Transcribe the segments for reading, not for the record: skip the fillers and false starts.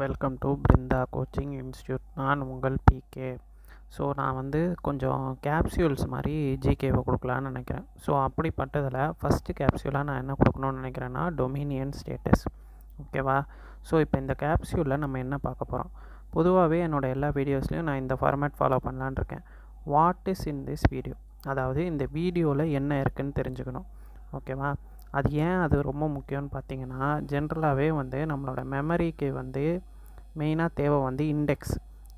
Welcome to Brinda coaching institute. நான் உங்கள் PK. So நான் கொஞ்சம் கேப்சியூல்ஸ் மாதிரி ஜிகேவை கொடுக்கலான்னு நினைக்கிறேன். ஸோ அப்படிப்பட்டதில் ஃபஸ்ட்டு கேப்சியூலாக நான் என்ன கொடுக்கணும்னு நினைக்கிறேன்னா டொமினியன் ஸ்டேட்டஸ். ஓகேவா? ஸோ இப்போ இந்த கேப்சியூலில் நம்ம என்ன பார்க்க போகிறோம்? பொதுவாகவே என்னோடய எல்லா வீடியோஸ்லையும் நான் இந்த ஃபார்மேட் ஃபாலோ பண்ணலான்னு இருக்கேன். What is in this video, அதாவது இந்த வீடியோவில் என்ன இருக்குதுன்னு தெரிஞ்சுக்கணும். ஓகேவா? அது ரொம்ப முக்கியம்னு பார்த்தீங்கன்னா, ஜென்ரலாகவே நம்மளோட மெமரிக்கு மெயினாக தேவை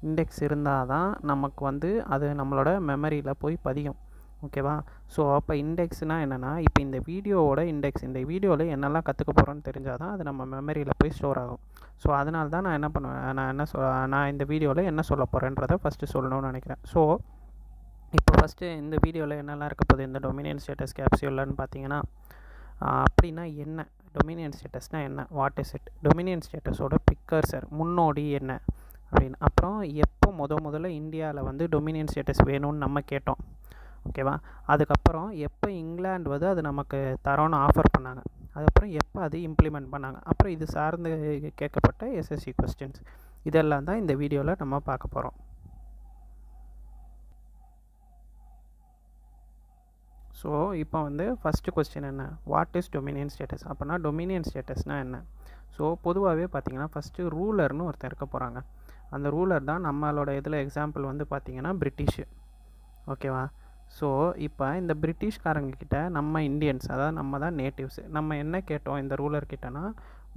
இண்டெக்ஸ் இருந்தால் தான் நமக்கு அது நம்மளோட மெமரியில் போய் பதியும். ஓகேவா? ஸோ அப்போ இண்டெக்ஸ்னால் என்னென்னா, இப்போ இந்த வீடியோவோட இண்டெக்ஸ், இந்த வீடியோவில் என்னெல்லாம் கற்றுக்க போகிறோன்னு தெரிஞ்சால் தான் அது நம்ம மெமரியில் போய் ஸ்டோர் ஆகும். ஸோ அதனால தான் நான் என்ன பண்ணுவேன், நான் இந்த வீடியோவில் என்ன சொல்ல போகிறேன்றதை ஃபஸ்ட்டு சொல்லணும்னு நினைக்கிறேன். ஸோ இப்போ ஃபஸ்ட்டு இந்த வீடியோவில் என்னெல்லாம் இருக்க போகுது இந்த டொமினியன் ஸ்டேட்டஸ் கேப்சியூல்னு பார்த்தீங்கன்னா, அப்படின்னா என்ன டொமினியன் ஸ்டேட்டஸ்னால் என்ன, வாட் இஸ் இட், டொமினியன் ஸ்டேட்டஸோட ப்ரிக்கர்சர் முன்னோடி என்ன அப்படின்னு, அப்புறம் எப்போ முதல்ல இந்தியாவில் டொமினியன் ஸ்டேட்டஸ் வேணும்னு நம்ம கேட்டோம். ஓகேவா? அதுக்கப்புறம் எப்போ இங்கிலாந்து அது நமக்கு தரோன்னு ஆஃபர் பண்ணாங்க, அதுக்கப்புறம் எப்போ அது இம்ப்ளிமெண்ட் பண்ணாங்க, அப்புறம் இது சார்ந்து கேட்கப்பட்ட எஸ்எஸ்சி கொஸ்டின்ஸ், இதெல்லாம் தான் இந்த வீடியோவில் நம்ம பார்க்க போகிறோம். ஸோ இப்போ ஃபஸ்ட்டு கொஸ்டின் என்ன, வாட் இஸ் டொமினியன் ஸ்டேட்டஸ். அப்படின்னா டொமினியன் ஸ்டேட்டஸ்னால் என்ன? ஸோ பொதுவாகவே பார்த்திங்கன்னா ஃபஸ்ட்டு ரூலர்னு ஒருத்தர் இருக்க போகிறாங்க. அந்த ரூலர் தான் நம்மளோட இதில் எக்ஸாம்பிள் பார்த்திங்கன்னா பிரிட்டிஷு. ஓகேவா? ஸோ இப்போ இந்த பிரிட்டிஷ்காரங்கக்கிட்ட நம்ம இந்தியன்ஸ், அதாவது நம்ம தான் நேட்டிவ்ஸ், நம்ம என்ன கேட்டோம் இந்த ரூலர்கிட்டனா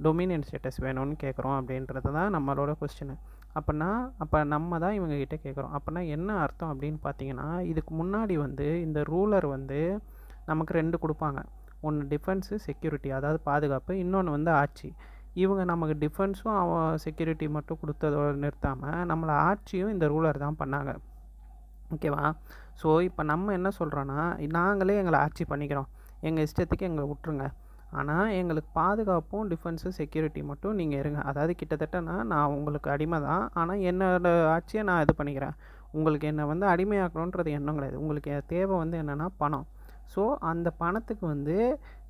டொமினியன் ஸ்டேட்டஸ் வேணும்னு கேட்குறோம் அப்படின்றது தான் நம்மளோட கொஸ்டின். அப்போ நம்ம தான் இவங்ககிட்ட கேட்குறோம். அப்படின்னா என்ன அர்த்தம் அப்படின்னு பார்த்தீங்கன்னா, இதுக்கு முன்னாடி இந்த ரூலர் நமக்கு 2 கொடுப்பாங்க. ஒன்று டிஃபென்ஸு, செக்யூரிட்டி, அதாவது பாதுகாப்பு, இன்னொன்று ஆட்சி. இவங்க நமக்கு டிஃபென்ஸும் செக்யூரிட்டி மட்டும் கொடுத்ததோடு நிறுத்தாமல் நம்மளை ஆட்சியும் இந்த ரூலர் தான் பண்ணாங்க. ஓகேவா? ஸோ இப்போ நம்ம என்ன சொல்கிறோன்னா, நாங்களே எங்களை ஆட்சி பண்ணிக்கிறோம், எங்கள் இஷ்டத்துக்கு எங்களை விட்டுருங்க, ஆனால் எங்களுக்கு பாதுகாப்பும் டிஃபென்ஸு செக்யூரிட்டி மட்டும் நீங்கள் இருங்க. அதாவது கிட்டத்தட்டனா நான் உங்களுக்கு அடிமை தான், ஆனால் என்னோடய ஆட்சியை நான் இது பண்ணிக்கிறேன். உங்களுக்கு என்னை அடிமையாக்கணுன்றது எண்ணம் கிடையாது. உங்களுக்கு தேவை என்னென்னா பணம். ஸோ அந்த பணத்துக்கு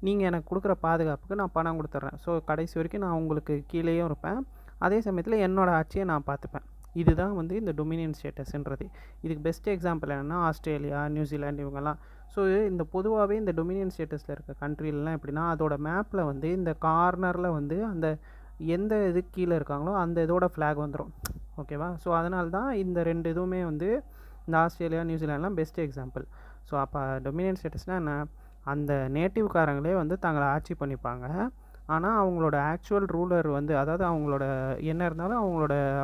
நீங்கள் எனக்கு கொடுக்குற பாதுகாப்புக்கு நான் பணம் கொடுத்துட்றேன். ஸோ கடைசி வரைக்கும் நான் உங்களுக்கு கீழேயும் இருப்பேன், அதே சமயத்தில் என்னோடய ஆட்சியை நான் பார்த்துப்பேன். இதுதான் இந்த டொமினியன் ஸ்டேட்டஸ்ன்றது. இதுக்கு பெஸ்ட் எக்ஸாம்பிள் என்னென்னா ஆஸ்திரேலியா, நியூசிலாந்து, இவங்கெல்லாம். ஸோ இந்த பொதுவாகவே இந்த டொமினியன் ஸ்டேட்டஸில் இருக்க கண்ட்ரிலலாம் எப்படின்னா, அதோட மேப்பில் இந்த கார்னரில் அந்த எந்த இது கீழே இருக்காங்களோ அந்த இதோட ஃப்ளாக் வந்துடும். ஓகேவா? ஸோ அதனால தான் இந்த 2 இதுவுமே இந்த ஆஸ்திரேலியா, நியூசிலாண்ட்லாம் பெஸ்ட் எக்ஸாம்பிள். ஸோ அப்போ டொமினியன் ஸ்டேட்டஸ்னால் என்ன, அந்த நேட்டிவ்காரங்களே தங்களை ஆட்சி பண்ணிப்பாங்க, ஆனால் அவங்களோட ஆக்சுவல் ரூலர் அதாவது அவங்களோட என்ன இருந்தாலும்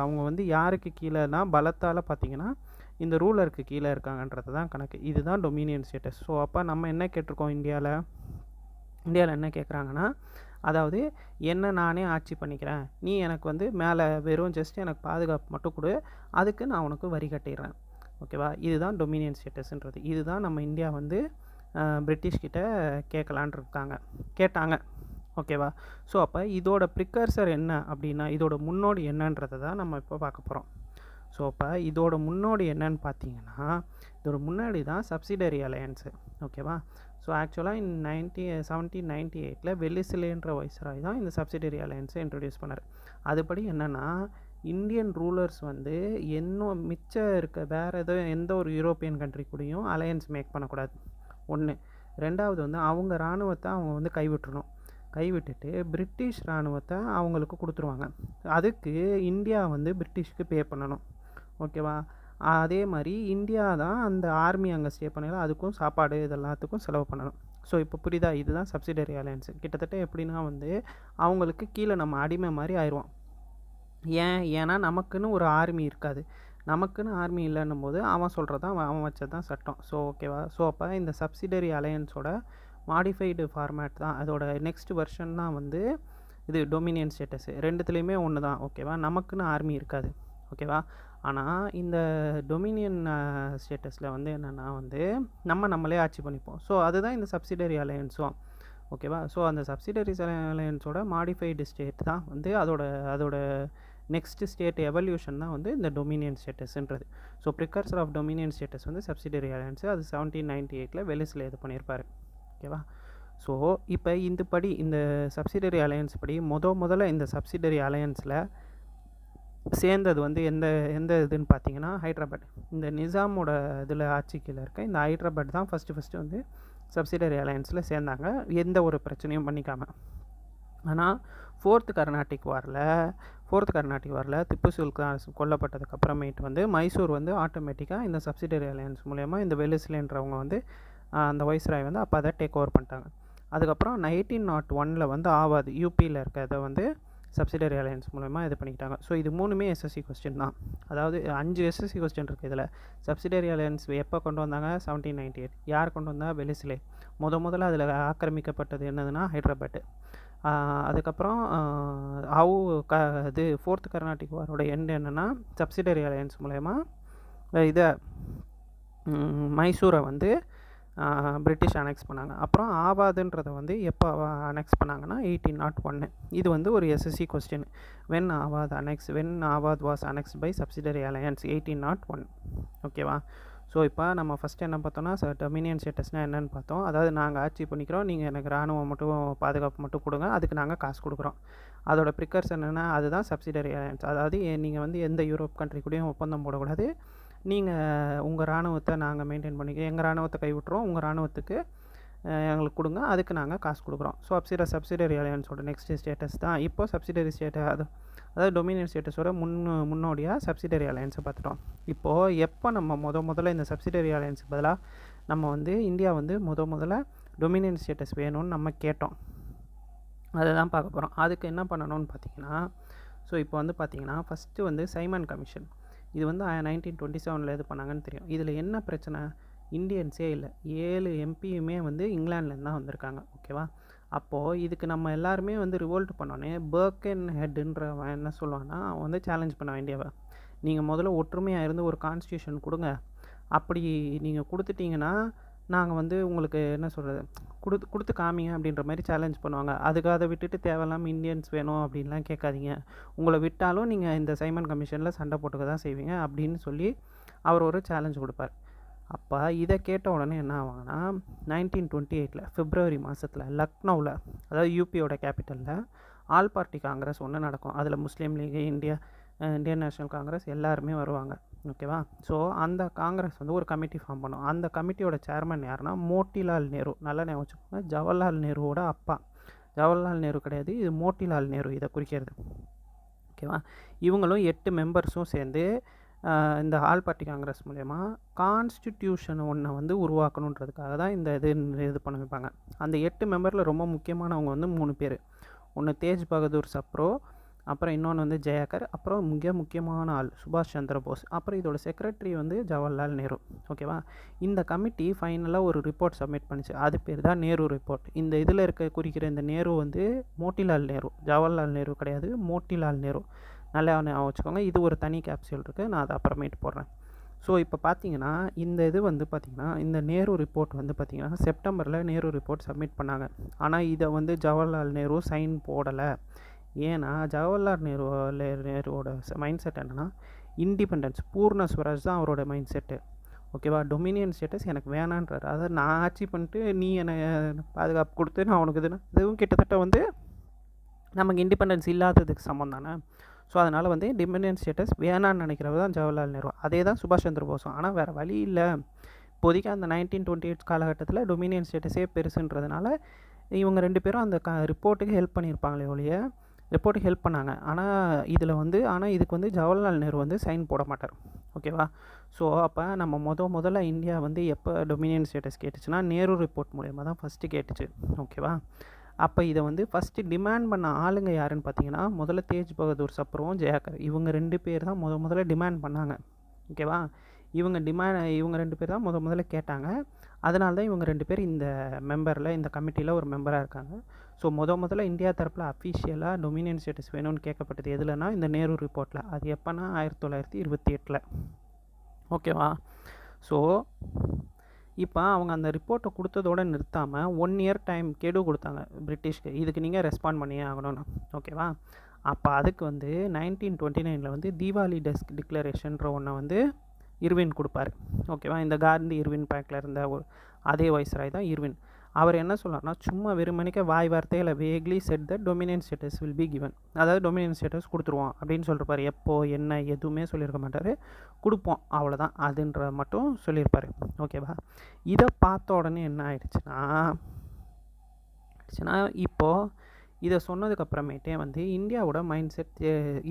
அவங்க யாருக்கு கீழேனா பலத்தால் பார்த்திங்கன்னா இந்த ரூலருக்கு கீழே இருக்காங்கன்றது தான் கணக்கு. இதுதான் டொமினியன் ஸ்டேட்டஸ். ஸோ அப்போ நம்ம என்ன கேட்டிருக்கோம் இந்தியாவில் என்ன கேட்குறாங்கன்னா, அதாவது என்ன நானே ஆட்சி பண்ணிக்கிறேன், நீ எனக்கு மேலே வெறும் ஜஸ்ட் எனக்கு பாதுகாப்பு மட்டும் கொடு, அதுக்கு நான் உனக்கு வரி கட்டிடுறேன். ஓகேவா? இதுதான் டொமினியன் ஸ்டேட்டஸ்ன்றது. இதுதான் நம்ம இந்தியா பிரிட்டிஷ்கிட்ட கேட்டாங்க. ஓகேவா? ஸோ அப்போ இதோட ப்ரிக்கர்சர் என்ன அப்படின்னா, இதோட முன்னோடி என்னன்றதை தான் நம்ம இப்போ பார்க்க போகிறோம். ஸோ அப்போ இதோட முன்னோடி என்னன்னு பார்த்தீங்கன்னா, இதோட முன்னாடி தான் சப்சிடரி அலையன்ஸு. ஓகேவா? ஸோ ஆக்சுவலாக 1798 வெல்லிஸ்லேன்ற வைஸ்ராய் தான் இந்த சப்சிடரி அலையன்ஸை இன்ட்ரடியூஸ் பண்ணார். அதுபடி என்னென்னா, இந்தியன் ரூலர்ஸ் இன்னும் மிச்சம் இருக்க வேறு எந்த ஒரு யூரோப்பியன் கண்ட்ரி கூடயும் அலையன்ஸ் மேக் பண்ணக்கூடாது. 1. 2வது அவங்க இராணுவத்தை அவங்க கைவிட்டுறணும். கைவிட்டுட்டு பிரிட்டிஷ் இராணுவத்தை அவங்களுக்கு கொடுத்துருவாங்க. அதுக்கு இந்தியா பிரிட்டிஷ்க்கு பே பண்ணணும். ஓகேவா? அதே மாதிரி இந்தியா தான் அந்த ஆர்மி அங்கே ஸ்டே பண்ணல, அதுக்கும் சாப்பாடு இதெல்லாத்துக்கும் செலவு பண்ணணும். ஸோ இப்போ புரியுதா? இதுதான் சப்சிடரி அலையன்ஸு. கிட்டத்தட்ட எப்படின்னா அவங்களுக்கு கீழே நம்ம அடிமை மாதிரி ஆயிடுவோம். ஏன்னா நமக்குன்னு ஒரு ஆர்மி இருக்காது. நமக்குன்னு ஆர்மி இல்லைன்னும் போது அவன் சொல்கிறதான் அவன் வச்சது தான் சட்டம். ஸோ ஓகேவா? ஸோ அப்போ இந்த சப்சிடரி அலையன்ஸோட மாடிஃபைடு ஃபார்மேட் தான், அதோட நெக்ஸ்ட் வெர்ஷன் தான் இது டொமினியன் ஸ்டேட்டஸு. 2த்துலேயுமே ஒன்று தான். ஓகேவா? நமக்குன்னு ஆர்மி இருக்காது. ஓகேவா? ஆனால் இந்த டொமினியன் ஸ்டேட்டஸில் என்னென்னா நம்மளே ஆட்சி பண்ணிப்போம். ஸோ அதுதான் இந்த சப்சிடரி அலையன்ஸும். ஓகேவா? ஸோ அந்த சப்சிடரி அலையன்ஸோட மாடிஃபைடு ஸ்டேட் தான் அதோட நெக்ஸ்ட் ஸ்டேட் எவல்யூஷன் தான் இந்த டொமினியன் ஸ்டேட்டஸ்ன்றது. So precursor of dominion status subsidiary alliance. அது 1798 வெல்லிஸில் இது பண்ணியிருப்பார். ஓகேவா? ஸோ இப்போ இந்த சப்சிடரி அலையன்ஸ் படி முதல்ல இந்த சப்சிடரி அலையன்ஸில் சேர்ந்தது வந்து எந்த எந்த இதுன்னு பார்த்தீங்கன்னா ஹைட்ராபாட். இந்த நிசாமோட இதில் ஆட்சி கீழே இருக்க இந்த ஹைட்ராபாட் தான் ஃபஸ்ட்டு வந்து சப்சிடரி அலையன்ஸில் சேர்ந்தாங்க, எந்த ஒரு பிரச்சனையும் பண்ணிக்காமல். ஆனால் ஃபோர்த்து கர்நாட்டிக் வாரில் திப்பு சுல்தான் கொல்லப்பட்டதுக்கு அப்புறமேட்டு வந்து மைசூர் வந்து ஆட்டோமேட்டிக்காக இந்த சப்சிடரி அலையன்ஸ் மூலயமா இந்த வெலிஸ்லேன்றவங்க வந்து அந்த வைஸ்ராய் வந்து அப்போ அதை டேக் ஓவர் பண்ணிட்டாங்க. அதுக்கப்புறம் 1901 வந்து ஆவாது யூபியில் இருக்கிறத வந்து சப்சிடரி அலையன்ஸ் மூலமா இது பண்ணிக்கிட்டாங்க. ஸோ இது 3மே எஸ்எஸ்சி கொஸ்டின் தான். அதாவது 5 எஸ்எஸ்சி கொஸ்டின் இருக்குது இதில். சப்சிடரி அலையன்ஸ் எப்போ கொண்டு வந்தாங்க? 1798. யார் கொண்டு வந்தா? வெலிஸ்லே. முதல்ல அதில் ஆக்கிரமிக்கப்பட்டது என்னதுன்னா ஹைட்ராபாட்டு. அதுக்கப்புறம் இது ஃபோர்த் கர்நாட்டிக் வாரோட எண்ட் என்னென்னா சப்சிடரி அலையன்ஸ் மூலயமா இதை மைசூரை வந்து பிரிட்டிஷ் அனெக்ஸ் பண்ணாங்க. அப்புறம் ஆவாதுன்றதை வந்து எப்போ அனெக்ஸ் பண்ணாங்கன்னா 1801. இது வந்து ஒரு SSC question. When Awadh was annexed by subsidiary alliance 1801. ஓகேவா? ஸோ இப்போ நம்ம ஃபஸ்ட்டு என்ன பார்த்தோம்னா டொமினியன் ஸ்டேட்டஸ்னால் என்னென்னு பார்த்தோம். அதாவது நாங்கள் ஆட்சி பண்ணிக்கிறோம், நீங்கள் எனக்கு இராணுவம் மட்டும் பாதுகாப்பு மட்டும் கொடுங்க, அதுக்கு நாங்கள் காசு கொடுக்குறோம். அதோட ப்ரிக்கர்ஸ் என்னென்னா அதுதான் சப்சிடரி அலையன்ஸ். அதாவது நீங்கள் வந்து எந்த யூரோப் கண்ட்ரி கூடயும் ஒப்பந்தம் போடக்கூடாது, நீங்கள் உங்கள் இராணுவத்தை நாங்கள் மெயின்டைன் பண்ணிக்க, எங்கள் இராணுவத்தை கைவிட்டுறோம், உங்கள் இராணுவத்துக்கு எங்களுக்கு கொடுங்க, அதுக்கு நாங்கள் காசு கொடுக்குறோம். ஸோ சப்சிடரி அலையன்ஸோட நெக்ஸ்ட் ஸ்டேட்டஸ் தான் இப்போ சப்சிடரி அதாவது டொமினியன் ஸ்டேட்டஸோட முன்னோடியாக சப்சிடரி அலையன்ஸை பார்த்துட்டோம். இப்போது எப்போ நம்ம முதல்ல இந்த சப்சிடரி அலையன்ஸுக்கு பதிலாக நம்ம வந்து இந்தியா வந்து முதல்ல டொமினியன் ஸ்டேட்டஸ் வேணும்னு நம்ம கேட்டோம், அதை தான் பார்க்க போகிறோம். அதுக்கு என்ன பண்ணணும்னு பார்த்தீங்கன்னா, ஸோ இப்போ வந்து பார்த்தீங்கன்னா ஃபஸ்ட்டு வந்து சைமன் கமிஷன், இது வந்து 1927 இது பண்ணாங்கன்னு தெரியும். இதில் என்ன பிரச்சனை? இந்தியன்ஸே இல்லை, 7 எம்பியுமே வந்து இங்கிலாந்துலேருந்து தான் வந்திருக்காங்க. ஓகேவா? அப்போது இதுக்கு நம்ம எல்லாருமே வந்து ரிவோல்ட் பண்ணோன்னே பர்கன் ஹெட்டுன்றவன் என்ன சொல்லுவான்னா, அவன் வந்து சேலஞ்ச் பண்ண வேண்டியவன், நீங்கள் முதல்ல ஒற்றுமையாக இருந்து ஒரு கான்ஸ்டியூஷன் கொடுங்க, அப்படி நீங்கள் கொடுத்துட்டிங்கன்னா நாங்கள் வந்து உங்களுக்கு என்ன சொல்கிறது கொடுத்து காமிங்க அப்படின்ற மாதிரி சேலஞ்ச் பண்ணுவாங்க. அதுக்கு அதை விட்டுட்டு தேவையில்லாமல் இந்தியன்ஸ் வேணும் அப்படின்லாம் கேட்காதீங்க, உங்களை விட்டாலும் நீங்கள் இந்த சைமன் கமிஷனில் சண்டை போட்டுக்க தான் செய்வீங்க அப்படின்னு சொல்லி அவர் ஒரு சேலஞ்ச் கொடுப்பார். அப்போ இதை கேட்ட உடனே என்ன ஆவாங்கன்னா 1928 பிப்ரவரி மாதத்தில் லக்னோவில், அதாவது யூபியோட கேபிட்டலில் ஆல் பார்ட்டி காங்கிரஸ் ஒன்று நடக்கும். அதில் முஸ்லீம் லீக், இந்தியன் நேஷனல் காங்கிரஸ் எல்லாருமே வருவாங்க. ஓகேவா? ஸோ அந்த காங்கிரஸ் வந்து ஒரு கமிட்டி ஃபார்ம் பண்ணும். அந்த கமிட்டியோட சேர்மன் யாருன்னா மோட்டிலால் நேரு. நல்லா ஞாபகம் வச்சுக்கோங்க, ஜவஹர்லால் நேருவோட அப்பா. ஜவஹர்லால் நேரு கிடையாது, இது மோட்டிலால் நேரு இதை குறிக்கிறது. ஓகேவா? இவங்களும் 8 மெம்பர்ஸும் சேர்ந்து இந்த ஆல் பார்ட்டி காங்கிரஸ் மூலயமா கான்ஸ்டிடியூஷன் ஒன்றை வந்து உருவாக்கணுன்றதுக்காக தான் இந்த இது பண்ண வைப்பாங்க. அந்த 8 மெம்பரில் ரொம்ப முக்கியமானவங்க வந்து 3 பேர். ஒன்று தேஜ் பகதூர் சப்ரோ, அப்புறம் இன்னொன்று வந்து ஜெயக்கர், அப்புறம் முக்கியமான ஆள் சுபாஷ் சந்திர போஸ், அப்புறம் இதோட செக்ரட்டரி வந்து ஜவஹர்லால் நேரு. ஓகேவா? இந்த கமிட்டி ஃபைனலாக ஒரு ரிப்போர்ட் சப்மிட் பண்ணிச்சு, அது பேர் தான் நேரு ரிப்போர்ட். இந்த இதில் குறிக்கிற இந்த நேரு வந்து மோட்டிலால் நேரு, ஜவஹர்லால் நேரு கிடையாது, மோட்டிலால் நேரு. நல்லா ஞாபகம் வச்சுக்கோங்க. இது ஒரு தனி கேப்சூல் இருக்குது, நான் அதை அப்புறமேட்டு போடுறேன். ஸோ இப்போ பார்த்தீங்கன்னா இந்த இது வந்து பார்த்திங்கன்னா இந்த நேரு ரிப்போர்ட் வந்து பார்த்திங்கன்னா செப்டம்பரில் நேரு ரிப்போர்ட் சப்மிட் பண்ணாங்க. ஆனால் இதை வந்து ஜவஹர்லால் நேரு சைன் போடலை. ஏன்னா ஜவஹர்லால் நேருவோட மைண்ட் செட் என்னென்னா இண்டிபெண்டன்ஸ், பூர்ண ஸ்வராஜ் தான் அவரோட மைண்ட் செட்டு. ஓகேவா? டொமினியன் ஸ்டேட்டஸ் எனக்கு வேணான்றார். அதாவது நான் ஆட்சி பண்ணிட்டு நீ என்னை பாதுகாப்பு கொடுத்து நான் உனக்கு இதுவும் கிட்டத்தட்ட வந்து நமக்கு இண்டிபெண்டன்ஸ் இல்லாததுக்கு சமம் தானே. ஸோ அதனால் வந்து டொமினியன் ஸ்டேட்டஸ் வேணான்னு நினைக்கிறவர் தான் ஜவஹர்லால் நேரு. அதே தான் சுபாஷ் சந்திர போஸும். ஆனால் வேறு வழி இல்லை, இப்போதைக்கு அந்த 1928 காலகட்டத்தில் டொமினியன் ஸ்டேட்டஸே பெருசுன்றதுனால இவங்க 2 பேரும் அந்த ரிப்போர்ட்டுக்கு ஹெல்ப் பண்ணியிருப்பாங்களே ஒழிய, ரிப்போர்ட்டுக்கு ஹெல்ப் பண்ணாங்க. ஆனால் இதுக்கு வந்து ஜவஹர்லால் நேரு வந்து சைன் போட மாட்டார். ஓகேவா? ஸோ அப்போ நம்ம முதல்ல இந்தியா வந்து எப்போ டொமினியன் ஸ்டேட்டஸ் கேட்டுச்சுன்னா நேரு ரிப்போர்ட் மூலயமா தான் ஃபஸ்ட்டு கேட்டுச்சு. ஓகேவா? அப்போ இதை வந்து ஃபஸ்ட்டு டிமாண்ட் பண்ண ஆளுங்க யாருன்னு பார்த்தீங்கன்னா முதல்ல தேஜ் பகதூர் சப்ரோவும் ஜெயக்கர், இவங்க 2 பேர் தான் முதல்ல டிமாண்ட் பண்ணாங்க. ஓகேவா? இவங்க 2 பேர் தான் முதல்ல கேட்டாங்க. அதனால தான் இவங்க 2 பேர் இந்த இந்த கமிட்டியில் ஒரு மெம்பராக இருக்காங்க. ஸோ முதல்ல இந்தியா தரப்பில் அஃபிஷியலாக டொமினியன் ஸ்டேட்டஸ் வேணும்னு கேட்கப்பட்டது எதுலன்னா இந்த நேரு ரிப்போர்ட்டில். அது எப்போனா 1928. ஓகேவா? ஸோ இப்போ அவங்க அந்த ரிப்போர்ட்டை கொடுத்ததோடு நிறுத்தாமல் 1 இயர் டைம் கெடு கொடுத்தாங்க பிரிட்டிஷ்க்கு, இதுக்கு நீங்கள் ரெஸ்பாண்ட் பண்ணியே ஆகணும்னு. ஓகேவா? அப்போ அதுக்கு வந்து 1929 வந்து தீபாவளி டிக்ளரேஷன்ற ஒன்றை வந்து இர்வின் கொடுப்பார். ஓகேவா? இந்த காந்தி இர்வின் பேக்கில் இருந்த அதே வைஸ்ராய் தான் இர்வின். அவர் என்ன சொல்கிறார்னா, சும்மா வெறுமனிக்க வாய் வார்த்தையில் vaguely set the Dominion status will be given, அதாவது டொமினியன் ஸ்டேட்டஸ் கொடுத்துருவோம் அப்படின்னு சொல்லிருப்பார். எப்போ என்ன எதுவுமே சொல்லியிருக்க மாட்டார், கொடுப்போம் அவ்வளோதான் அதுன்ற மட்டும் சொல்லியிருப்பார். ஓகேவா? இதை பார்த்த உடனே என்ன ஆயிடுச்சுன்னா இப்போது இதை சொன்னதுக்கப்புறமேட்டே வந்து இந்தியாவோட மைண்ட் செட்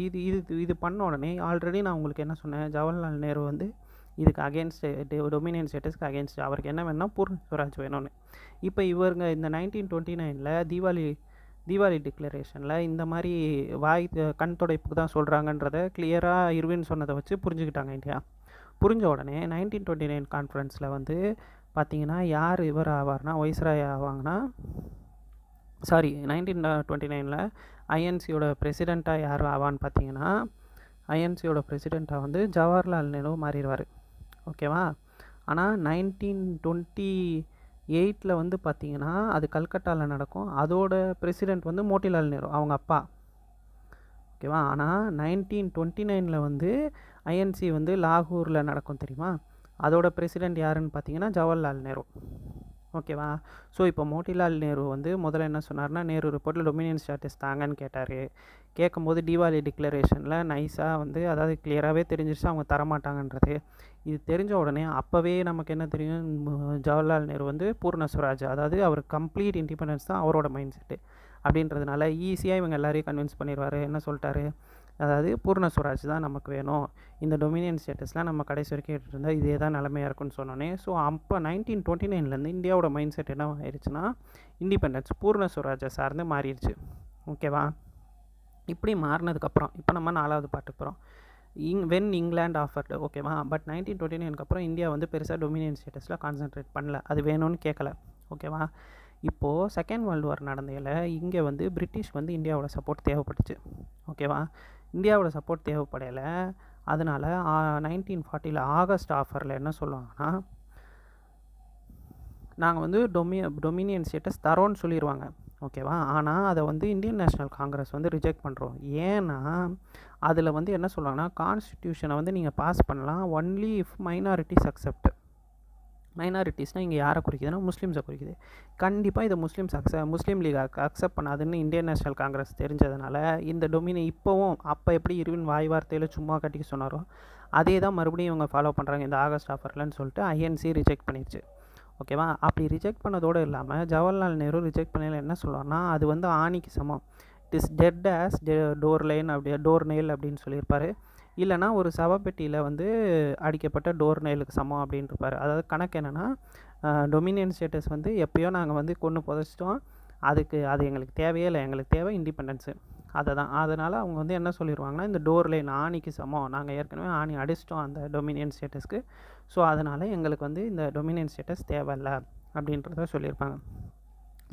இது இது இது பண்ண உடனே ஆல்ரெடி நான் உங்களுக்கு என்ன சொன்னேன், ஜவஹர்லால் நேரு வந்து இதுக்கு அகேன்ஸ்ட் டொமினியன் ஸ்டேட்டஸ்க்கு அகேன்ஸ்ட், அவருக்கு என்ன வேணும்னா பூர்ண ஸ்வராஜ் வேணும்னு. இப்போ இவருங்க இந்த 1929 தீபாவளி டிக்ளரேஷனில் இந்த மாதிரி வாய் கண் துடைப்புக்கு தான் சொல்கிறாங்கன்றத கிளியராக இர்வின் சொன்னதை வச்சு புரிஞ்சுக்கிட்டாங்க இந்தியா. புரிஞ்ச உடனே 1929 கான்ஃபரன்ஸில் வந்து பார்த்திங்கன்னா யார் இவர் ஆவார்னா வைஸ்ராய் ஆவாங்கன்னா 1929 ஐஎன்சியோட பிரசிடெண்ட்டாக யார் ஆவான்னு பார்த்தீங்கன்னா ஐஎன்சியோட பிரசிடெண்ட்டாக வந்து ஜவஹர்லால் நேரு மாறிடுவார். ஓகேவா? ஆனால் 1928 வந்து பார்த்திங்கன்னா அது கல்கட்டாவில் நடக்கும். அதோட பிரசிடெண்ட் வந்து மோட்டிலால் நேரு, அவங்க அப்பா. ஓகேவா? ஆனால் 1929 வந்து ஐஎன்சி வந்து லாகூரில் நடக்கும் தெரியுமா? அதோட பிரசிடெண்ட் யாருன்னு பார்த்தீங்கன்னா ஜவஹர்லால் நேரு. ஓகேவா? ஸோ இப்போ மோட்டிலால் நேரு வந்து முதல்ல என்ன சொன்னார்னா, நேரு ரிப்போர்ட்டில் டொமினியன் ஸ்டேட்டஸ் தாங்கன்னு கேட்டார். கேட்கும்போது தீபாவளி டிக்ளரேஷனில் நைஸாக வந்து அதாவது கிளியராகவே தெரிஞ்சிருச்சு அவங்க தரமாட்டாங்கன்றது. இது தெரிஞ்ச உடனே அப்போவே நமக்கு என்ன தெரியும், ஜவஹர்லால் நேரு வந்து பூர்ண ஸ்வராஜ், அதாவது அவர் கம்ப்ளீட் இண்டிபெண்டன்ஸ் தான் அவரோட மைண்ட் செட்டு அப்படின்றதுனால ஈஸியாக இவங்க எல்லாரையும் கன்வின்ஸ் பண்ணிடுவார். என்ன சொல்லிட்டாரு, அதாவது பூர்ண ஸ்வராஜ் தான் நமக்கு வேணும், இந்த டொமினியன் ஸ்டேட்டஸ்லாம் நம்ம கடைசி வரைக்கும் எடுத்துகிட்டு இருந்தால் இதே தான் நிலமையாக இருக்குன்னு சொன்னோன்னே. ஸோ அப்போ 1929 இந்தியாவோட மைண்ட் செட் என்ன ஆயிடுச்சுன்னா இண்டிபெண்டன்ஸ் பூர்ண ஸ்வராஜை சார்ந்து மாறிடுச்சு. ஓகேவா? இப்படி மாறினதுக்கப்புறம் இப்போ நம்ம 4வது பாட்டுக்கு போகிறோம். When England offered. ஓகேவா? பட் 1929 அப்புறம் இந்தியா வந்து பெருசாக டொமினியன் ஸ்டேட்டஸில் கான்சென்ட்ரேட் பண்ணல, அது வேணும்னு கேட்கல. ஓகேவா? இப்போது செகண்ட் வேர்ல்டு வார் நடந்தையில் இங்கே வந்து பிரிட்டிஷ் வந்து இந்தியாவோட சப்போர்ட் தேவைப்பட்டுச்சு. ஓகேவா? இந்தியாவோட சப்போர்ட் தேவைப்படையலை. அதனால் 1940 ஆகஸ்ட் ஆஃபரில் என்ன சொல்லுவாங்கன்னா, நாங்கள் வந்து டொமினியன் ஸ்டேட்டஸ் தரோன்னு சொல்லிடுவாங்க. ஓகேவா? ஆனால் அதை வந்து இந்தியன் நேஷ்னல் காங்கிரஸ் வந்து ரிஜெக்ட் பண்ணுறோம். ஏன்னா அதில் வந்து என்ன சொல்கிறாங்கன்னா, கான்ஸ்டிடியூஷனை வந்து நீங்கள் பாஸ் பண்ணலாம் ஒன்லி இஃப் மைனாரிட்டிஸ் அக்செப்ட். மைனாரிட்டிஸ்னால் இங்கே யாரை குறிக்குதுன்னா முஸ்லீம்ஸை குறிக்குது. கண்டிப்பாக இதை முஸ்லீம் லீக் அக்செப்ட் பண்ணாதுன்னு இந்தியன் நேஷ்னல் காங்கிரஸ் தெரிஞ்சதுனால இந்த இப்போவும் அப்போ எப்படி இர்வின் வாய் வார்த்தையில் சும்மா கட்டிக்க சொன்னாரோ அதே தான் மறுபடியும் இவங்க ஃபாலோ பண்ணுறாங்க இந்த ஆகஸ்ட் ஆஃபர்லன்னு சொல்லிட்டு ஐஎன்சி ரிஜெக்ட் பண்ணிடுச்சு. ஓகேவா? அப்படி ரிஜெக்ட் பண்ணதோடு இல்லாமல் ஜவஹர்லால் நேரு ரிஜெக்ட் பண்ணல என்ன சொல்லுவார்னா, அது வந்து ஆணிக்கு சமம், it is dead as door line door nail அப்படின்னு சொல்லியிருப்பார். இல்லைனா ஒரு சவப்பெட்டியில் வந்து அடிக்கப்பட்ட டோர் நெயிலுக்கு சமம் அப்படின்ட்டுருப்பார். அதாவது கணக்கு என்னென்னா, டொமினியன் ஸ்டேட்டஸ் வந்து எப்போயோ நாங்கள் வந்து கொண்டு புதைச்சிட்டோம், அது எங்களுக்கு தேவையே இல்லை, எங்களுக்கு தேவை இண்டிபெண்டன்ஸு, அதை தான். அதனால் அவங்க வந்து என்ன சொல்லிடுவாங்கன்னா, இந்த டோர் லைன் ஆணிக்கு சமம், நாங்கள் ஏற்கனவே ஆணி அடிச்சிட்டோம் அந்த டொமினியன் ஸ்டேட்டஸ்க்கு, ஸோ அதனால் எங்களுக்கு வந்து இந்த டொமினியன் ஸ்டேட்டஸ் தேவையில்லை அப்படின்றத சொல்லியிருப்பாங்க.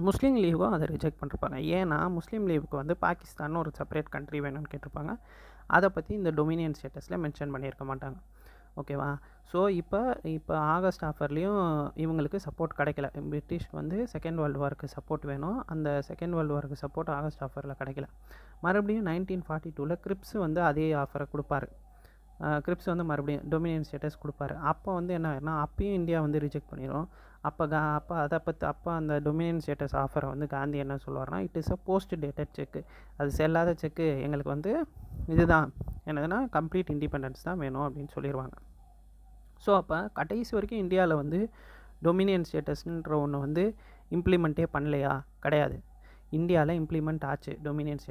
முஸ்லீம் லீவும் அதை ரிஜெக்ட் பண்ணிருப்பாங்க. ஏன்னா முஸ்லீம் லீவுக்கு வந்து பாகிஸ்தான் ஒரு செப்பரேட் கண்ட்ரி வேணும்னு கேட்டிருப்பாங்க. அதை பற்றி இந்த டொமினியன் ஸ்டேட்டஸில் மென்ஷன் பண்ணியிருக்க மாட்டாங்க. ஓகேவா? ஸோ இப்போ ஆகஸ்ட் ஆஃபர்லேயும் இவங்களுக்கு சப்போர்ட் கிடைக்கல. பிரிட்டிஷ் வந்து செகண்ட் வேர்ல்டு வாருக்கு சப்போர்ட் வேணும், அந்த செகண்ட் வேர்ல்டு வாருக்கு சப்போர்ட் ஆகஸ்ட் ஆஃபரில் கிடைக்கல. மறுபடியும் 1942 கிரிப்ஸ் வந்து அதே ஆஃபரை கொடுப்பாரு. கிரிப்ஸ் வந்து மறுபடியும் டொமினியன் ஸ்டேட்டஸ் கொடுப்பாரு. அப்போ வந்து என்ன ஆயிருன்னா, அப்பயும் இந்தியா வந்து ரிஜெக்ட் பண்ணிடும். அப்போ அந்த டொமினியன் ஸ்டேட்டஸ் ஆஃபரை வந்து காந்தி என்ன சொல்லுவார்னா, it is a post dated cheque, அது செல்லாத செக்கு, எங்களுக்கு வந்து இதுதான் என்னதுன்னா கம்ப்ளீட் இண்டிபெண்டன்ஸ் தான் வேணும் அப்படின்னு சொல்லிடுவாங்க. ஸோ அப்போ கடைசி வரைக்கும் இந்தியாவில் வந்து டொமினியன் ஸ்டேட்டஸ்ன்ற ஒன்று வந்து இம்ப்ளிமெண்ட்டே பண்ணலையா? கிடையாது. இந்தியாவில் இம்ப்ளிமெண்ட் ஆச்சு Dominion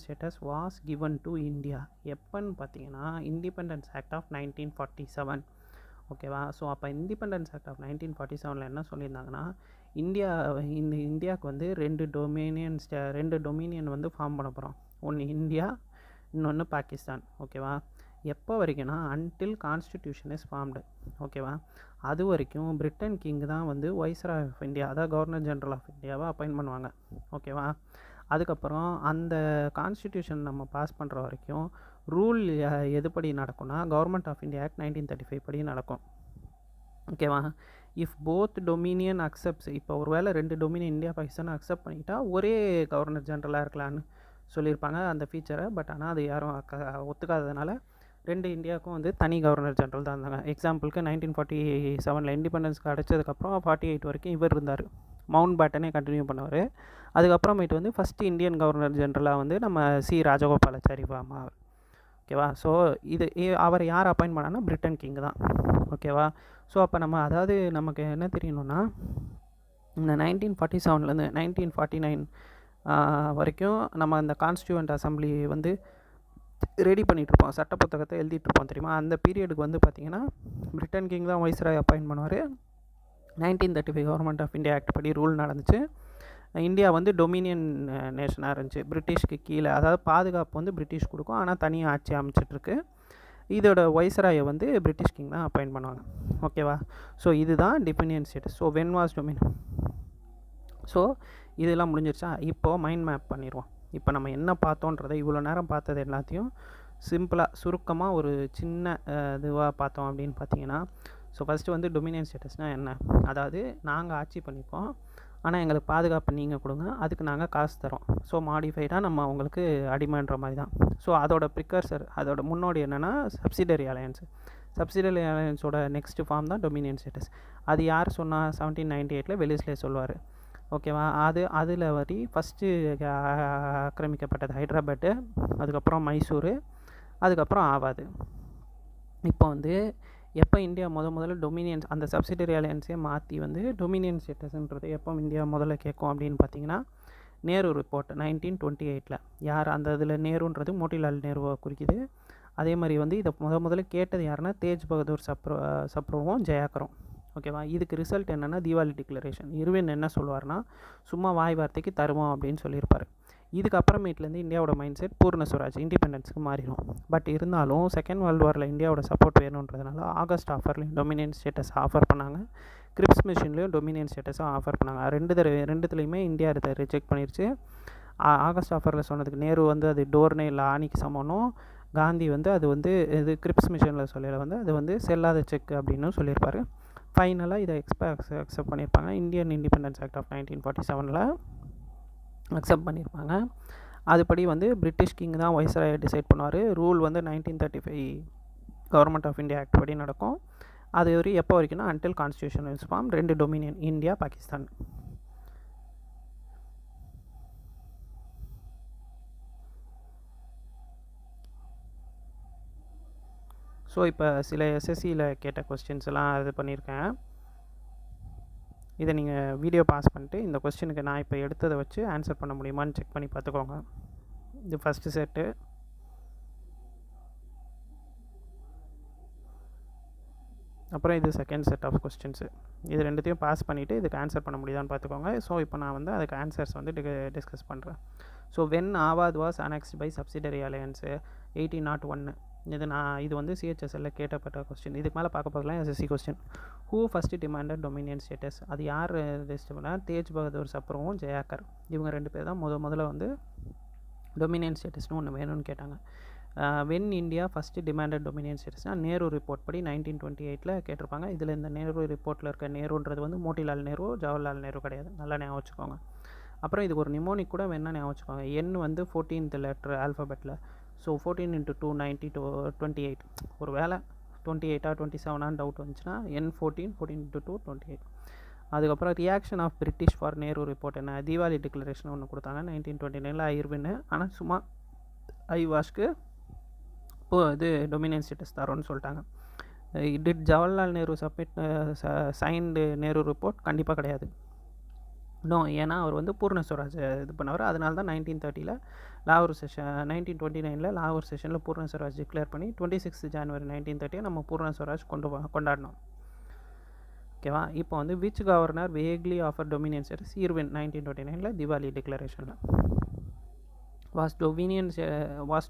status was given to India எப்போன்னு பார்த்தீங்கன்னா இண்டிபெண்டன்ஸ் ஆக்ட் ஆஃப் 1947. ஓகேவா? ஸோ அப்போ இண்டிபெண்டன்ஸ் ஆக்ட் ஆஃப் 1947 என்ன சொல்லியிருந்தாங்கன்னா, இந்தியாவுக்கு வந்து ரெண்டு டொமினியன் வந்து ஃபார்ம் பண்ண போகிறோம். ஒன்று இந்தியா, இன்னொன்று பாகிஸ்தான். ஓகேவா? எப்போ வரைக்கும்னா அன்டில் கான்ஸ்டிடியூஷன் இஸ் ஃபார்ம்டு. ஓகேவா? அது வரைக்கும் பிரிட்டன் கிங் தான் வந்து வைஸ்ராய் ஆஃப் இந்தியா, அதாவது கவர்னர் ஜெனரல் ஆஃப் இந்தியாவை அப்பாயின்ட் பண்ணுவாங்க. ஓகேவா? அதுக்கப்புறம் அந்த கான்ஸ்டிடியூஷன் நம்ம பாஸ் பண்ணுற வரைக்கும் ரூல் எதுபடி நடக்கும்னா கவர்மெண்ட் ஆஃப் இந்தியா ஆக்ட் 1935 படி நடக்கும். ஓகேவா? இஃப் போத் டொமினியன் அக்செப்ட்ஸ், இப்போ ஒரு வேளை ரெண்டு டொமினியன் இந்தியா பாகிஸ்தான் அக்செப்ட் பண்ணிக்கிட்டா ஒரே கவர்னர் ஜெனரலாக இருக்கலான்னு சொல்லியிருப்பாங்க அந்த ஃபீச்சரை. பட் ஆனால் அது யாரும் ஒத்துக்காததுனால ரெண்டு இந்தியாவுக்கும் வந்து தனி கவர்னர் ஜெனரல் தான் இருந்தாங்க. எக்ஸாம்பிளுக்கு 1947 இண்டிபெண்டன்ஸ் கிடச்சதுக்கப்புறம் 48 வரைக்கும் இவர் இருந்தார். மவுண்ட் பேட்டனே கண்டினியூ பண்ணவர். அதுக்கப்புறமேட்டு வந்து ஃபஸ்ட்டு இந்தியன் கவர்னர் ஜென்ரலாக வந்து நம்ம சி ராஜகோபாலாச்சாரி ஆவார். ஓகேவா. ஸோ இது அவர் யார் அப்பாயின்ட் பண்ணான்னா பிரிட்டன் கிங் தான். ஓகேவா. ஸோ அப்போ நம்ம அதாவது நமக்கு என்ன தெரியணும்னா, இந்த 1947லேருந்து 1949 வரைக்கும் நம்ம அந்த கான்ஸ்டியூவன்ட் அசம்பிளி வந்து ரெடி பண்ணிகிட்ருப்போம், சட்ட புத்தகத்தை எழுதிட்டுருப்போம் தெரியுமா. அந்த பீரியடுக்கு வந்து பார்த்திங்கன்னா பிரிட்டன் கிங் தான் வைஸ்ராய் அப்பாயின்ட் பண்ணுவார். 1935 கவர்மெண்ட் ஆஃப் இந்தியா ஆக்ட் படி ரூல் நடந்துச்சு. இந்தியா வந்து டொமினியன் நேஷனாக இருந்துச்சு, பிரிட்டிஷ்க்கு கீழே. அதாவது பாதுகாப்பு வந்து பிரிட்டிஷ் கொடுக்கும், ஆனால் தனியாக ஆட்சி அமைச்சிட்ருக்கு. இதோட வைஸ்ராயை வந்து பிரிட்டிஷ் கிங் தான் அப்பாயின்ட் பண்ணுவாங்க. ஓகேவா. ஸோ இதுதான் Dominion status. So when was Dominion. So இதெல்லாம் முடிஞ்சிருச்சா. இப்போது மைண்ட் மேப் பண்ணிடுவோம். இப்போ நம்ம என்ன பார்த்தோன்றதை, இவ்வளோ நேரம் பார்த்தது எல்லாத்தையும் சிம்பிளாக சுருக்கமாக ஒரு சின்ன இதுவாக பார்த்தோம் அப்படின்னு பார்த்தீங்கன்னா, ஸோ ஃபஸ்ட்டு வந்து டொமினியன் ஸ்டேட்டஸ்னால் என்ன. அதாவது நாங்கள் ஆட்சி பண்ணிப்போம், ஆனால் எங்களுக்கு பாதுகாப்பு நீங்கள் கொடுங்க, அதுக்கு நாங்கள் காசு தரோம். ஸோ மாடிஃபைடாக நம்ம உங்களுக்கு அடிமைன்ற மாதிரி தான். ஸோ அதோட ப்ரிக்கர்சர், அதோட முன்னோடி என்னென்னா சப்சிடரி அலையன்ஸு. சப்சிடரி அலையன்ஸோட நெக்ஸ்ட்டு ஃபார்ம் தான் டொமினியன் ஸ்டேட்டஸ். அது யார் சொன்னால் 1798 வெலிஸ்லே சொல்லுவார். ஓகேவா. அதில் வரி ஃபஸ்ட்டு ஆக்கிரமிக்கப்பட்டது ஹைட்ராபாட்டு, அதுக்கப்புறம் மைசூர், அதுக்கப்புறம் ஆவாது. இப்போ வந்து எப்போ இந்தியா முதல்ல டொமினியன்ஸ் அந்த சப்சிடரி அலையன்ஸே மாற்றி வந்து டொமினியன் ஸ்டேட்டஸ்ன்றது எப்போ இந்தியா முதல்ல கேட்கும் அப்படின்னு பார்த்தீங்கன்னா, நேரு ரிப்போர்ட் 1928. யார் அந்த இதில் நேருன்றது மோட்டிலால் நேருவை குறிக்குது. அதே மாதிரி வந்து இதை முதல்ல கேட்டது யாருன்னா தேஜ் பகதூர் சப்ரோவும் ஜெயாக்கரும். ஓகேவா. இதுக்கு ரிசல்ட் என்னென்னா தீபாவளி டிக்ளரேஷன். இர்வின் என்ன சொல்லுவார்னா, சும்மா வாய் வார்த்தைக்கு தருவோம் அப்படின்னு சொல்லியிருப்பார். இதுக்கப்புறமேட்லேருந்து இந்தியாவோட மைண்ட் செட் பூர்ண ஸ்வராஜ் இண்டிபெண்டன்ஸுக்கு மாறிடும். பட் இருந்தாலும் செகண்ட் வேர்ல்டு வாரில் இந்தியாவோட சப்போர்ட் வேணுன்றதுனால ஆகஸ்ட் ஆஃபர்லேயும் டொமினியன் ஸ்டேட்டஸ் ஆஃபர் பண்ணாங்க, கிரிப்ஸ் மிஷன்லேயும் டொமினியன் ஸ்டேட்டஸும் ஆஃபர் பண்ணாங்க. ரெண்டுத்துலேயுமே இந்தியா இதை ரிஜெக்ட் பண்ணிருச்சு. ஆகஸ்ட் ஆஃபரில் சொன்னதுக்கு நேரு வந்து அது டோர்னே இல்லை ஆணிக்கு சமனும், காந்தி வந்து அது வந்து இது கிரிப்ஸ் மிஷனில் சொல்லியில் வந்து அது வந்து செல்லாத செக் அப்படின்னு சொல்லியிருப்பார். ஃபைனலாக இதை அக்செப்ட் பண்ணியிருப்பாங்க. Indian independence act of 1947 accept பண்ணியிருப்பாங்க. அதுபடி வந்து பிரிட்டிஷ் கிங் தான் வைஸ்ராயை டிசைட் பண்ணுவார். ரூல் வந்து 1935 கவர்மெண்ட் ஆஃப் இந்தியா ஆக்ட் படி நடக்கும். அது எப்போ வரைக்கும்னா until constitution is form. 2 dominion, India, Pakistan. So இப்போ சில எஸ்எஸ்சியில் கேட்ட கொஸ்டின்ஸ் எல்லாம் இது பண்ணியிருக்கேன். இதை நீங்கள் வீடியோ பாஸ் பண்ணிட்டு இந்த கொஸ்டினுக்கு நான் இப்போ எடுத்ததை வச்சு ஆன்சர் பண்ண முடியுமான்னு செக் பண்ணி பார்த்துக்கோங்க. இது ஃபஸ்ட்டு செட்டு. அப்புறம் இது செகண்ட் செட் ஆஃப் கொஸ்டின்ஸு. இது ரெண்டுத்தையும் பாஸ் பண்ணிவிட்டு இதுக்கு ஆன்சர் பண்ண முடியுதான்னு பார்த்துக்கோங்க. ஸோ இப்போ நான் வந்து அதுக்கு ஆன்சர்ஸ் வந்து டிஸ்கஸ் பண்ணுறேன். So when Awadh was annexed by subsidiary alliance 1801. இது வந்து சிஹெச்எஸ்எல்ல கேட்டப்பட்ட கொஸ்டின். இதுக்கு மேலே பார்க்க போகலாம் SSC question. Who first demanded Dominion status. அது யார் ரெஜிஸ்டர் பண்ணால் தேஜ் பகதூர் சப்ரோவும் ஜெயாக்கர். இவங்க 2 பேர் தான் முதல்ல வந்து டொமினியன் ஸ்டேட்டஸ்னு ஒன்று வேணும்னு கேட்டாங்க. When India first demanded dominion ஸ்டேட்டஸ்னால் நேரு ரிப்போர்ட் படி 1928 கேட்டிருப்பாங்க. இதில் இந்த நேரு ரிப்போர்ட்டில் இருக்க நேருன்றது வந்து மோட்டிலால் நேரு, ஜவஹர்லால் நேரு கிடையாது. நல்லா ஞாபகம் வச்சுக்கோங்க. அப்புறம் இதுக்கு ஒரு நிமோனிக் கூட வேணால் ஞாபகம் வச்சுக்கோங்க. என் வந்து 14th லெட்டர் ஆல்ஃபபெட்டில். So 14 × 2 90 to 28. ஒரு வேளை 28 27 டவுட் வந்துச்சுன்னா N14 14 × 2 28. அதுக்கப்புறம் reaction of British for Nehru report என்ன. தீபாவளி டிக்ளரேஷன் ஒன்று கொடுத்தாங்க 1929 ஐர்வின்னு. ஆனால் சும்மா ஐவாஷ்க்கு இது டொமினியன் ஸ்டேட்டஸ் தரோன்னு சொல்லிட்டாங்க. Did Jawaharlal Nehru submit signed Nehru report. கண்டிப்பாக கிடையாது. நோ. ஏன்னா அவர் வந்து பூர்ண ஸ்வராஜ் இது பண்ணவர். அதனால தான் 1930 லாகூர் செஷன் 1929 லாகூர் செஷனில் பூர்ண ஸ்வராஜ் டிக்ளேர் பண்ணி 26 ஜனவரி 1930 நம்ம பூர்ண ஸ்வராஜ் கொண்டாடினோம். ஓகேவா. இப்போ வந்து which governor vaguely offer dominion status. Irwin 1929 Deepavali டிக்ளரேஷனில். Was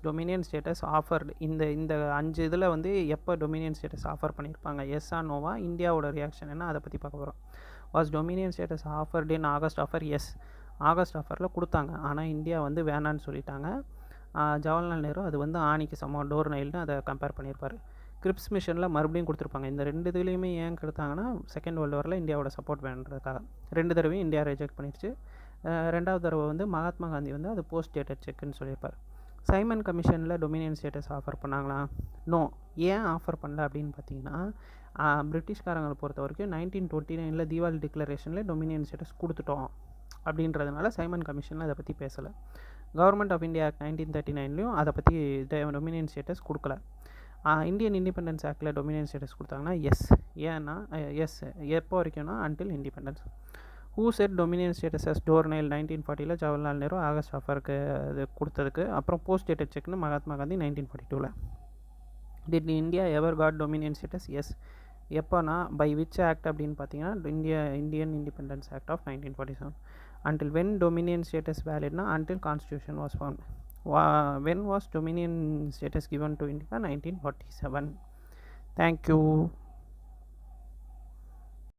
dominion status offered. இந்த 5 இதில் வந்து எப்போ டொமினியன் ஸ்டேட்டஸ் ஆஃபர் பண்ணியிருப்பாங்க. எஸ் ஆர் நோவா. இந்தியாவோட ரியாக்ஷன் என்ன அதை பற்றி பார்க்க போகிறோம். Was dominion status offered in August offer. Yes, August ஆஃபரில் கொடுத்தாங்க. ஆனால் இந்தியா வந்து வேணான்னு சொல்லிட்டாங்க. ஜவஹர்லால் நேரு அது வந்து ஆணிக்கு சமம் டோர் நைல்னு அதை கம்பேர் பண்ணியிருப்பார். கிரிப்ஸ் மிஷனில் மறுபடியும் கொடுத்துருப்பாங்க. இந்த 2 இதுலேயுமே ஏன் கொடுத்தாங்கன்னா செகண்ட் வேர்ல்டு வாரில் இந்தியாவோட சப்போர்ட் வேணுன்றதுக்காக. 2 தடவையும் இந்தியா ரிஜெக்ட் பண்ணிடுச்சு. 2வது தடவை வந்து மகாத்மா காந்தி வந்து அது போஸ்ட் டேட்டட் செக்குன்னு சொல்லியிருப்பார். சைமன் கமிஷனில் டொமினியன் ஸ்டேட்டஸ் ஆஃபர் பண்ணாங்களா? நோ. ஏன் ஆஃபர் பண்ணல அப்படின்னு பார்த்தீங்கன்னா, பிரிட்டிஷ்காரங்களை பொறுத்த வரைக்கும் 1929 தீவாலி டிக்ளரேஷனில் டொமினியன் ஸ்டேட்டஸ் கொடுத்துட்டோம் அப்படின்றதுனால சைமன் கமிஷனில் அதை பற்றி பேசலை. கவர்மெண்ட் ஆஃப் இந்தியா ஆக்ட் 1939 அதை பற்றி டொமினியன் ஸ்டேட்டஸ் கொடுக்கல. இந்தியன் இண்டிபெண்டன்ஸ் ஆக்டில் டொமினியன் ஸ்டேட்டஸ் கொடுத்தாங்கன்னா எஸ். ஏன்னா எஸ் எப்போ வரைக்கும்னா until independence. Who said dominion status as door nail 1940 Jawaharlal Nehru August ஆஃபருக்கு இது கொடுத்ததுக்கு அப்புறம் போஸ்ட் டேட்டட் செக்னு Mahatma Gandhi 1942. Did India ever got dominion status? Yes. எப்போனா பை விச் ஆக்ட் அப்படின்னு பார்த்தீங்கன்னா Indian independence act of 1947. until when dominion status validனா until constitution was found. When was dominion status given to India? 1947. Thank you.